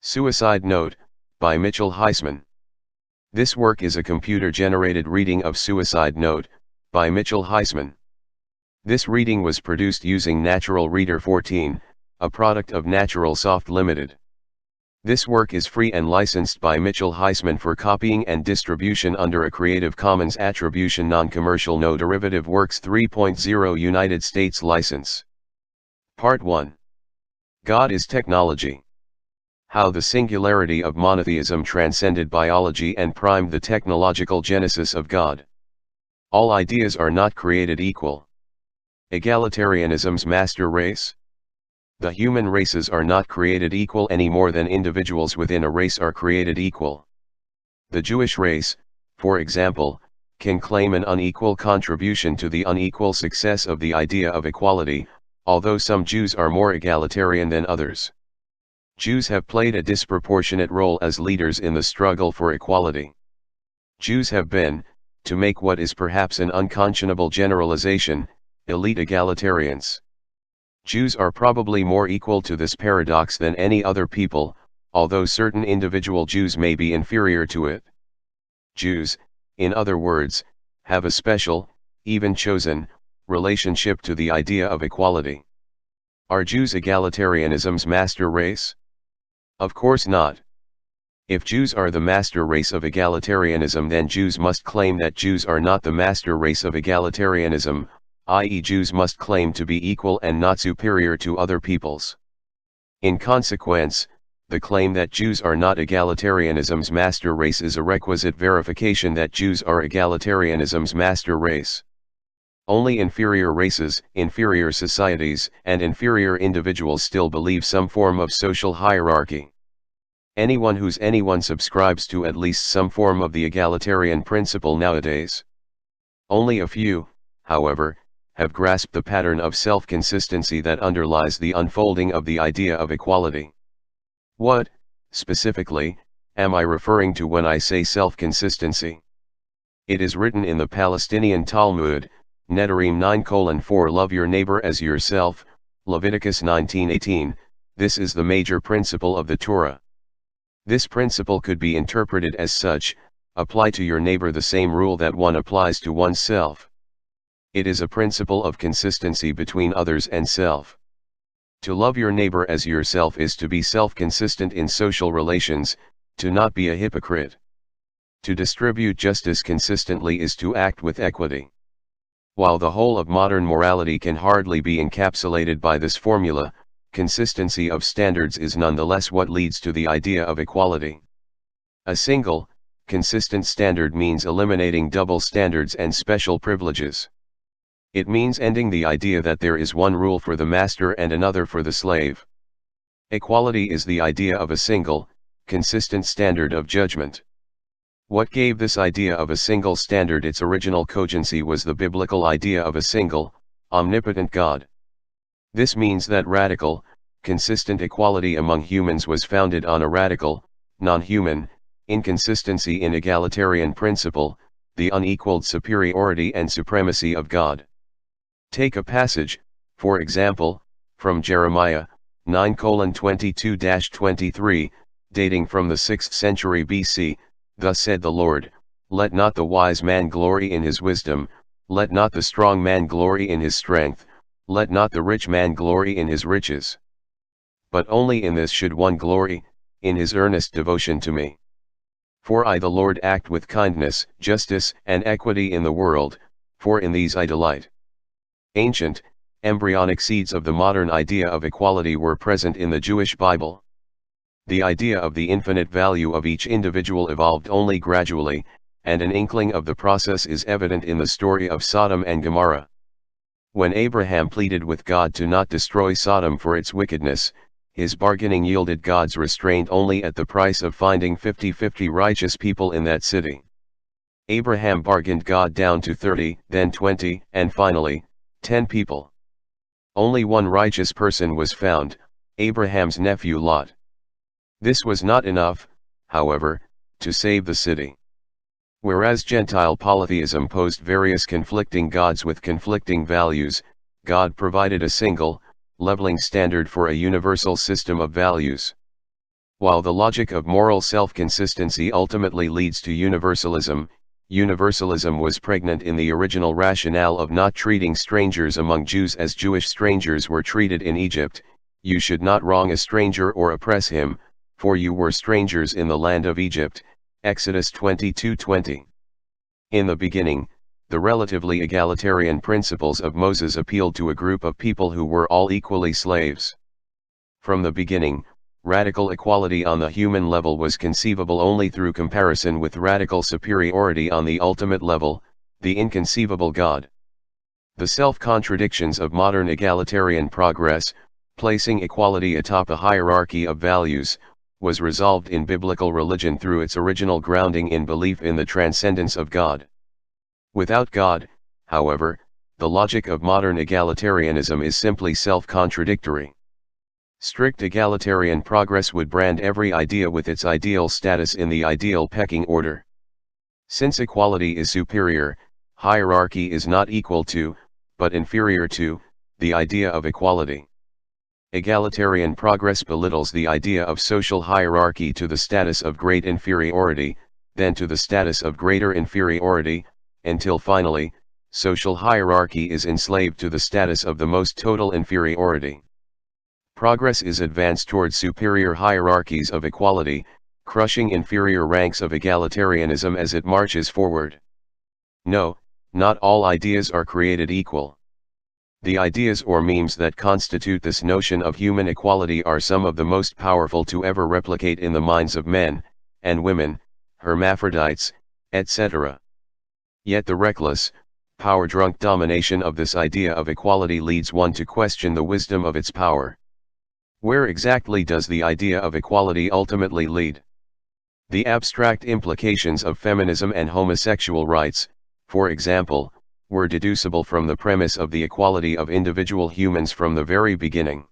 Suicide Note, by Mitchell Heisman. This work is a computer-generated reading of Suicide Note, by Mitchell Heisman. This reading was produced using Natural Reader 14, a product of Natural Soft Limited. This work is free and licensed by Mitchell Heisman for copying and distribution under a Creative Commons Attribution Non-Commercial No Derivative Works 3.0 United States license. Part 1. God is Technology. How the singularity of monotheism transcended biology and primed the technological genesis of God. All ideas are not created equal. Egalitarianism's master race. The human races are not created equal any more than individuals within a race are created equal. The Jewish race, for example, can claim an unequal contribution to the unequal success of the idea of equality, although some Jews are more egalitarian than others. Jews have played a disproportionate role as leaders in the struggle for equality. Jews have been, to make what is perhaps an unconscionable generalization, elite egalitarians. Jews are probably more equal to this paradox than any other people, although certain individual Jews may be inferior to it. Jews, in other words, have a special, even chosen, relationship to the idea of equality. Are Jews egalitarianism's master race? Of course not. If Jews are the master race of egalitarianism, then Jews must claim that Jews are not the master race of egalitarianism, i.e. Jews must claim to be equal and not superior to other peoples. In consequence, the claim that Jews are not egalitarianism's master race is a requisite verification that Jews are egalitarianism's master race. Only inferior races, inferior societies, and inferior individuals still believe some form of social hierarchy. Anyone subscribes to at least some form of the egalitarian principle nowadays. Only a few, however, have grasped the pattern of self-consistency that underlies the unfolding of the idea of equality. What, specifically, am I referring to when I say self-consistency? It is written in the Palestinian Talmud, Nedarim 9:4 Love your neighbor as yourself, Leviticus 19:18, this is the major principle of the Torah. This principle could be interpreted as such: apply to your neighbor the same rule that one applies to oneself. It is a principle of consistency between others and self. To love your neighbor as yourself is to be self-consistent in social relations, to not be a hypocrite. To distribute justice consistently is to act with equity. While the whole of modern morality can hardly be encapsulated by this formula, consistency of standards is nonetheless what leads to the idea of equality. A single, consistent standard means eliminating double standards and special privileges. It means ending the idea that there is one rule for the master and another for the slave. Equality is the idea of a single, consistent standard of judgment. What gave this idea of a single standard its original cogency was the biblical idea of a single, omnipotent God. This means that radical, consistent equality among humans was founded on a radical, non-human, inconsistency in egalitarian principle, the unequaled superiority and supremacy of God. Take a passage, for example, from Jeremiah 9:22-23, dating from the 6th century BC, Thus said the Lord, let not the wise man glory in his wisdom, let not the strong man glory in his strength, let not the rich man glory in his riches. But only in this should one glory, in his earnest devotion to me. For I the Lord act with kindness, justice, and equity in the world, for in these I delight. Ancient, embryonic seeds of the modern idea of equality were present in the Jewish Bible. The idea of the infinite value of each individual evolved only gradually, and an inkling of the process is evident in the story of Sodom and Gomorrah. When Abraham pleaded with God to not destroy Sodom for its wickedness, his bargaining yielded God's restraint only at the price of finding 50-50 righteous people in that city. Abraham bargained God down to 30, then 20, and finally, 10 people. Only one righteous person was found, Abraham's nephew Lot. This was not enough, however, to save the city. Whereas Gentile polytheism posed various conflicting gods with conflicting values, God provided a single, leveling standard for a universal system of values. While the logic of moral self-consistency ultimately leads to universalism, universalism was pregnant in the original rationale of not treating strangers among Jews as Jewish strangers were treated in Egypt. You should not wrong a stranger or oppress him, for you were strangers in the land of Egypt. Exodus 22:20. In the beginning, the relatively egalitarian principles of Moses appealed to a group of people who were all equally slaves. From the beginning, radical equality on the human level was conceivable only through comparison with radical superiority on the ultimate level, the inconceivable God. The self-contradictions of modern egalitarian progress, placing equality atop a hierarchy of values, was resolved in biblical religion through its original grounding in belief in the transcendence of God. Without God, however, the logic of modern egalitarianism is simply self-contradictory. Strict egalitarian progress would brand every idea with its ideal status in the ideal pecking order. Since equality is superior, hierarchy is not equal to, but inferior to, the idea of equality. Egalitarian progress belittles the idea of social hierarchy to the status of great inferiority, then to the status of greater inferiority, until finally, social hierarchy is enslaved to the status of the most total inferiority. Progress is advanced towards superior hierarchies of equality, crushing inferior ranks of egalitarianism as it marches forward. No, not all ideas are created equal. The ideas or memes that constitute this notion of human equality are some of the most powerful to ever replicate in the minds of men, and women, hermaphrodites, etc. Yet the reckless, power-drunk domination of this idea of equality leads one to question the wisdom of its power. Where exactly does the idea of equality ultimately lead? The abstract implications of feminism and homosexual rights, for example, were deducible from the premise of the equality of individual humans from the very beginning.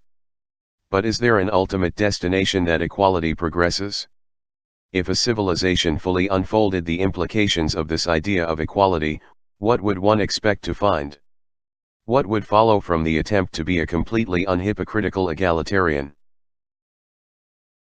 But is there an ultimate destination that equality progresses? If a civilization fully unfolded the implications of this idea of equality, what would one expect to find? What would follow from the attempt to be a completely unhypocritical egalitarian?